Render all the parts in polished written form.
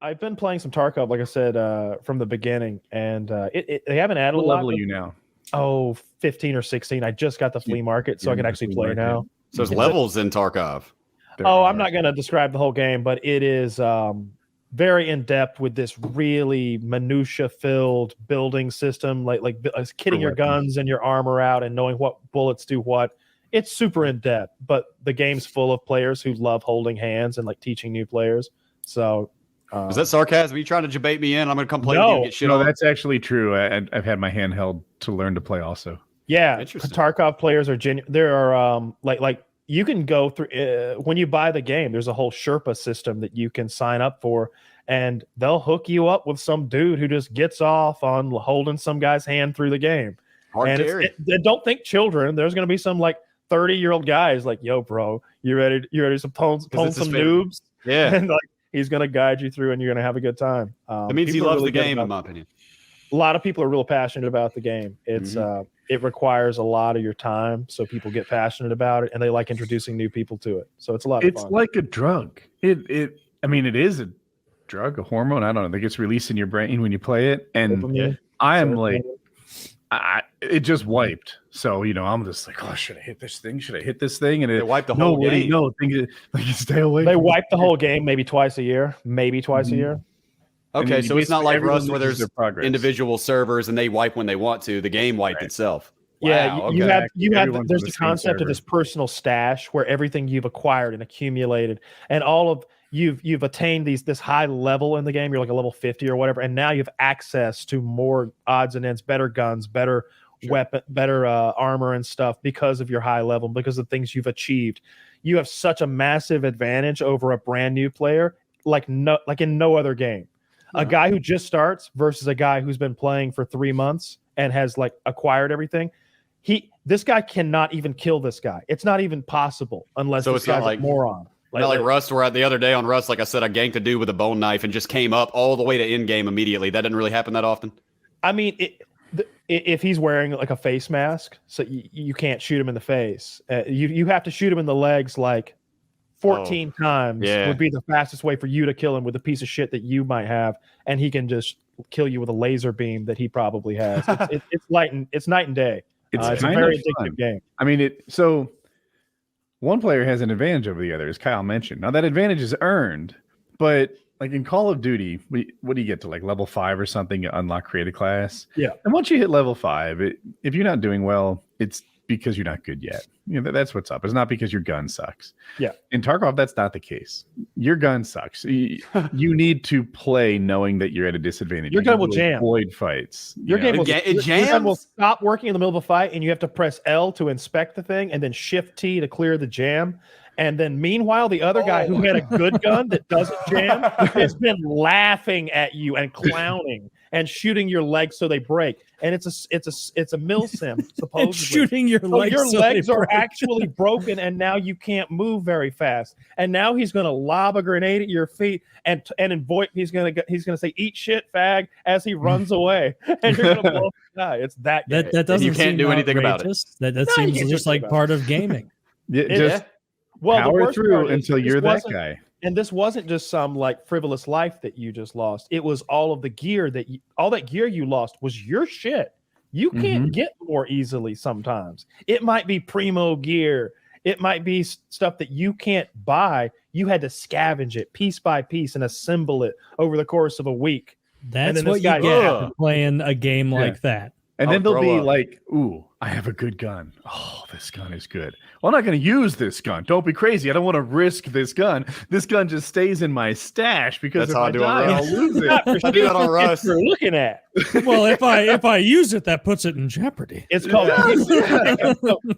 I've been playing some Tarkov, like I said, from the beginning, and they haven't added a lot. What level are you now? Oh, 15 or 16. I just got the flea market, so I can actually play now. So there's levels in Tarkov. I'm not going to describe the whole game, but it is very in depth with this really minutia filled building system, like kitting your guns and your armor out and knowing what bullets do what. It's super in depth, but the game's full of players who love holding hands and like teaching new players. So, is that sarcasm? Are you trying to debate me in? I'm going to come play with you and get shit on. No, that's actually true. I've had my hand held to learn to play also. Yeah, Tarkov players are genuine. There are like you can go through when you buy the game. There's a whole Sherpa system that you can sign up for, and they'll hook you up with some dude who just gets off on holding some guy's hand through the game. Don't think children. There's going to be some like 30-year-old guys like, yo, bro, you ready to pwn some noobs? Yeah, and like he's going to guide you through, and you're going to have a good time. That means he loves the game, in my opinion. A lot of people are real passionate about the game. It's it requires a lot of your time, so people get passionate about it, and they like introducing new people to it. So it's a lot of fun. It's like a drug. It is a drug, a hormone. I don't know. That gets released in your brain when you play it, and I am like, it just wiped. So I'm just like, oh, should I hit this thing? Should I hit this thing? And it wiped the whole game. No, stay away. They wipe the whole game maybe twice a year. Okay, so it's not like Rust where there's individual servers and they wipe when they want to. The game wiped itself. Yeah, wow, there's the concept of this personal stash where everything you've acquired and accumulated and all of you've attained this high level in the game. You're like a level 50 or whatever, and now you have access to more odds and ends, better guns, better weapon, better armor and stuff because of your high level, because of things you've achieved. You have such a massive advantage over a brand new player, like in no other game. A guy who just starts versus a guy who's been playing for 3 months and has like acquired everything. This guy cannot even kill this guy. It's not even possible unless this guy's a moron. Not like Rust, where the other day on Rust, like I said, I ganked a dude with a bone knife and just came up all the way to end game immediately. That didn't really happen that often. I mean, if he's wearing like a face mask, so you can't shoot him in the face. You have to shoot him in the legs like 14 times would be the fastest way for you to kill him with a piece of shit that you might have, and he can just kill you with a laser beam that he probably has. It's night and day. It's a very addictive game. I mean, so one player has an advantage over the other, as Kyle mentioned. Now that advantage is earned, but like in Call of Duty, what do you get to like level 5 or something? You unlock creative class. Yeah, and once you hit level 5, if you're not doing well, it's because you're not good yet. That's what's up. It's not because your gun sucks. Yeah. In Tarkov, that's not the case. Your gun sucks. You need to play knowing that you're at a disadvantage. Your gun will jam. Avoid fights. Your gun will stop working in the middle of a fight, and you have to press L to inspect the thing, and then Shift T to clear the jam. And then meanwhile, the other guy who had a good gun that doesn't jam has been laughing at you and clowning and shooting your legs so they break. And it's a mill sim, supposedly. And shooting your legs. Your legs are actually broken, and now you can't move very fast. And now he's going to lob a grenade at your feet, and in VoIP he's going to say "eat shit, fag" as he runs away, and you're going to blow up the guy. It's that. That doesn't. You can't do anything about it. That seems just like part of gaming. Well, power through until you're that guy. And this wasn't just some like frivolous life that you just lost. It was all of the gear all that gear you lost was your shit. You can't get more easily sometimes. It might be primo gear. It might be stuff that you can't buy. You had to scavenge it piece by piece and assemble it over the course of a week. That's what you get playing a game like that. And then they'll be like, ooh, I have a good gun. Oh, this gun is good. Well, I'm not going to use this gun. Don't be crazy. I don't want to risk this gun. This gun just stays in my stash because if I die, I'll lose it. I do that on Rust. You're looking at. Well, if I use it, that puts it in jeopardy. It's called.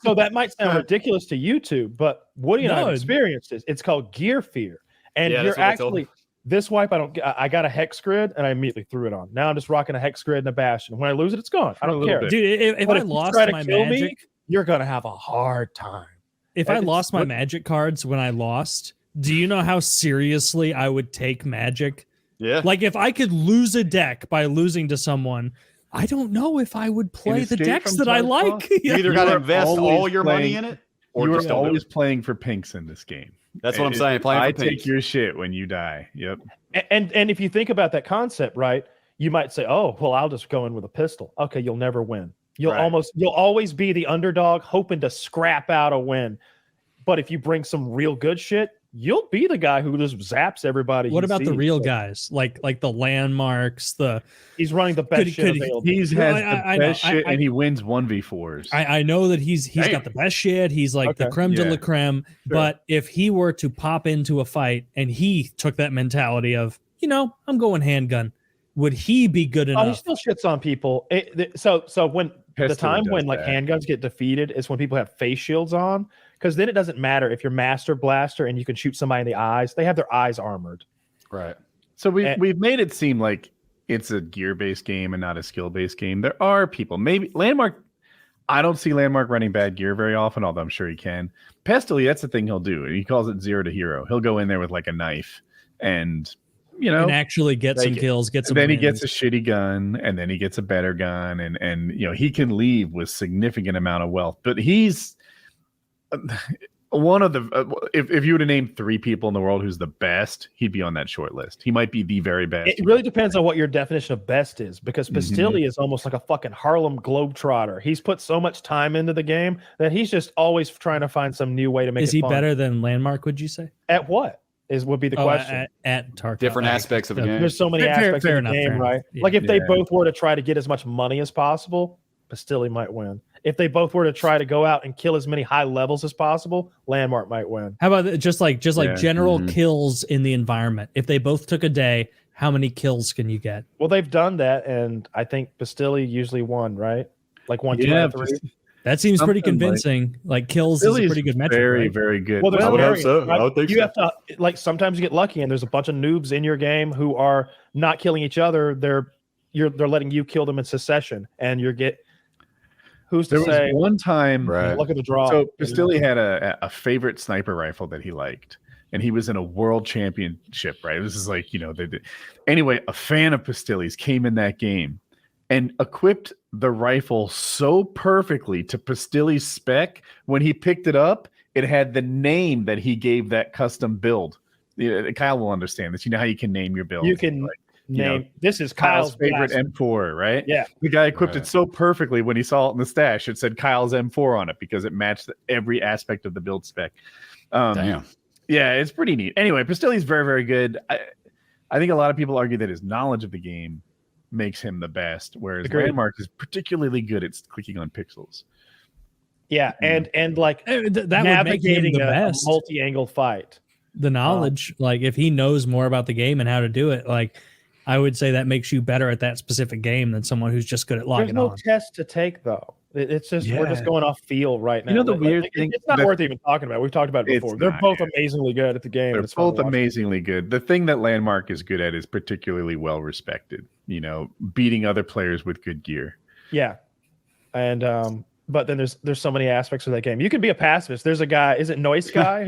So that might sound ridiculous to you two, but Woody and I have experienced this. It's called gear fear, and you're actually. This wipe, I got a hex grid and I immediately threw it on. Now I'm just rocking a hex grid and a bastion. When I lose it, it's gone. I don't care. Dude, if I lost my magic, you're going to have a hard time. If I lost my magic cards when I lost, do you know how seriously I would take magic? Yeah. Like if I could lose a deck by losing to someone, I don't know if I would play the decks that I like. You either got to invest all your money in it or you're just always playing for pinks in this game. That's what I'm saying. I take your shit when you die. Yep. And if you think about that concept, right, you might say, oh, well, I'll just go in with a pistol. Okay, you'll never win. You'll always be the underdog hoping to scrap out a win. But if you bring some real good shit, you'll be the guy who just zaps everybody. What about the real guys, like the landmarks? He's running the best shit available. He has the best shit, and he wins 1v4s. I know that he's got the best shit. He's like the creme de la creme. Sure. But if he were to pop into a fight and he took that mentality of, I'm going handgun, would he be good enough? He still shits on people. So when the time when like handguns get defeated is when people have face shields on. Because then it doesn't matter if you're Master Blaster and you can shoot somebody in the eyes. They have their eyes armored. Right. So we've made it seem like it's a gear-based game and not a skill-based game. There are people. Maybe Landmark. I don't see Landmark running bad gear very often, although I'm sure he can. Pestily, that's the thing he'll do. He calls it 0 to hero. He'll go in there with like a knife and actually get some kills, get some. Then he gets a shitty gun, and then he gets a better gun, and he can leave with significant amount of wealth. But he's one of the if you were to name 3 people in the world who's the best, he'd be on that short list. He might be the very best. It really depends on what your definition of best is, because Pistilli is almost like a fucking Harlem Globetrotter. He's put so much time into the game that he's just always trying to find some new way to make it fun. Is he better than Landmark, would you say? At what would be the question? At Tarkov. Different aspects of the game. There's so many aspects of the game, right? Yeah. Like if they both were to try to get as much money as possible, Pistilli might win. If they both were to try to go out and kill as many high levels as possible, Landmark might win. How about just like general kills in the environment? If they both took a day, how many kills can you get? Well, they've done that, and I think Pistilli usually won, right? Like 1, 2, 3. That seems pretty convincing. Like kills is a pretty good metric. Very, right? very good. Well, I would hope so. Right? I would think you have to sometimes you get lucky, and there's a bunch of noobs in your game who are not killing each other. They're letting you kill them in succession, and who's to say? Was one time, look at the draw. So Pistilli had a favorite sniper rifle that he liked, and he was in a world championship, right? This is like, anyway, a fan of Pistilli's came in that game and equipped the rifle so perfectly to Pistilli's spec. When he picked it up, it had the name that he gave that custom build. Kyle will understand this. You know how you can name your build. You can name. This is Kyle's favorite M4, right? Yeah. The guy equipped it so perfectly. When he saw it in the stash, it said Kyle's M4 on it because it matched every aspect of the build spec. Damn. Yeah, it's pretty neat. Anyway, Pistilli's very, very good. I think a lot of people argue that his knowledge of the game makes him the best, whereas Landmark is particularly good at clicking on pixels. Yeah, and like that navigating would make him the a best. multi-angle fight. The knowledge, like if he knows more about the game and how to do it, like I would say that makes you better at that specific game than someone who's just good at logging on. There's no test to take though. It's just we're just going off feel right now. The weird thing, it's not worth even talking about. We've talked about it before. They're both amazingly good at the game. They're both amazingly good. The thing that Landmark is good at is particularly well respected. Beating other players with good gear. Yeah, and but then there's so many aspects of that game. You can be a pacifist. There's a guy, is it Noise Guy,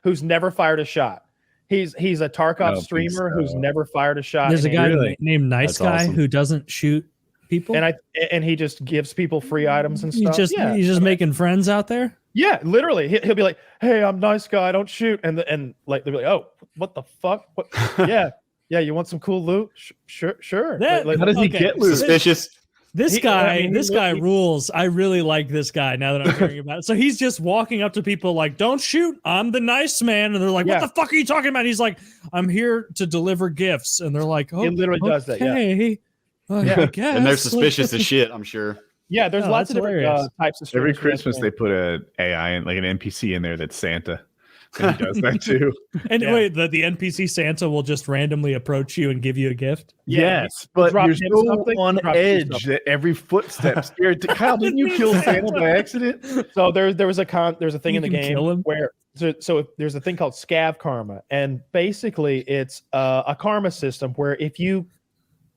who's never fired a shot. He's a Tarkov streamer who's never fired a shot. There's a guy named Nice Guy who doesn't shoot people, and he just gives people free items and stuff. He's just making friends out there. Yeah, literally, he'll be like, "Hey, I'm Nice Guy. I don't shoot," and like they'll be like, "Oh, what the fuck? What? Yeah, you want some cool loot? Sure. How does he get loot? Suspicious. This guy rules. I really like this guy now that I'm hearing about it. So he's just walking up to people like, "Don't shoot. I'm the nice man." And they're like, "What the fuck are you talking about?" And he's like, "I'm here to deliver gifts." And they're like, "Oh, he literally does that." Yeah. I guess. And they're suspicious as shit, I'm sure. Yeah, there's lots of different types of Every Christmas they put a AI in, like an NPC in there that's Santa. And he does that too. And wait, the NPC Santa will just randomly approach you and give you a gift? Yes, but you're so on edge that every footstep scared. Kyle, didn't you kill Santa by accident? So there's a thing in the game where so there's a thing called scav karma, and basically it's a karma system where if you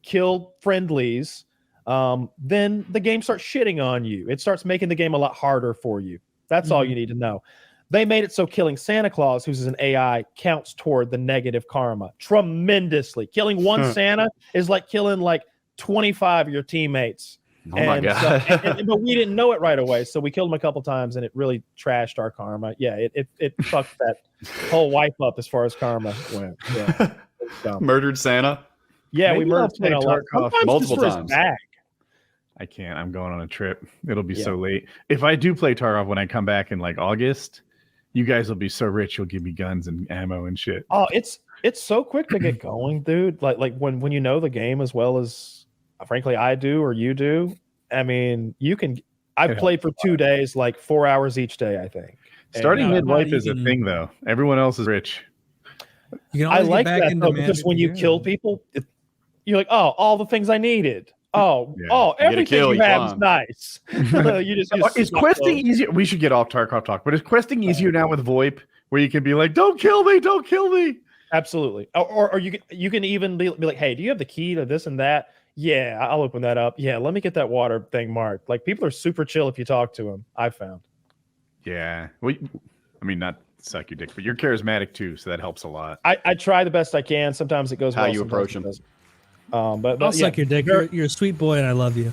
kill friendlies, then the game starts shitting on you. It starts making the game a lot harder for you. That's all you need to know. They made it so killing Santa Claus, who's an AI, counts toward the negative karma tremendously. Killing one Santa is like killing like 25 of your teammates. Oh my God. But we didn't know it right away, so we killed him a couple times, and it really trashed our karma. Yeah, it fucked that whole wipe up as far as karma went. Yeah. Murdered Santa. Yeah, Maybe we murdered I'll play Tarkov multiple times. I can't. I'm going on a trip. It'll be so late. If I do play Tarkov when I come back in like August, you guys will be so rich. You'll give me guns and ammo and shit. Oh, it's so quick to get going, dude. Like when you know the game as well as, frankly, I do or you do. I mean, you can. I've played for 2 days, like 4 hours each day. I think starting midwife is a thing, though. Everyone else is rich. I like that though, because when you kill people, you're like, oh, all the things I needed. Oh, everything you have is nice. You just is questing easier? We should get off Tarkov talk, but is questing easier now with VoIP, where you can be like, "Don't kill me, don't kill me." Absolutely. Or you can even be like, "Hey, do you have the key to this and that?" Yeah, I'll open that up. Yeah, let me get that water thing marked. Like, people are super chill if you talk to them. I've found. Yeah, well, I mean, not suck your dick, but you're charismatic too, so that helps a lot. I try the best I can. Sometimes it goes how well. You approach them. But I'll suck your dick. You're a sweet boy, and I love you.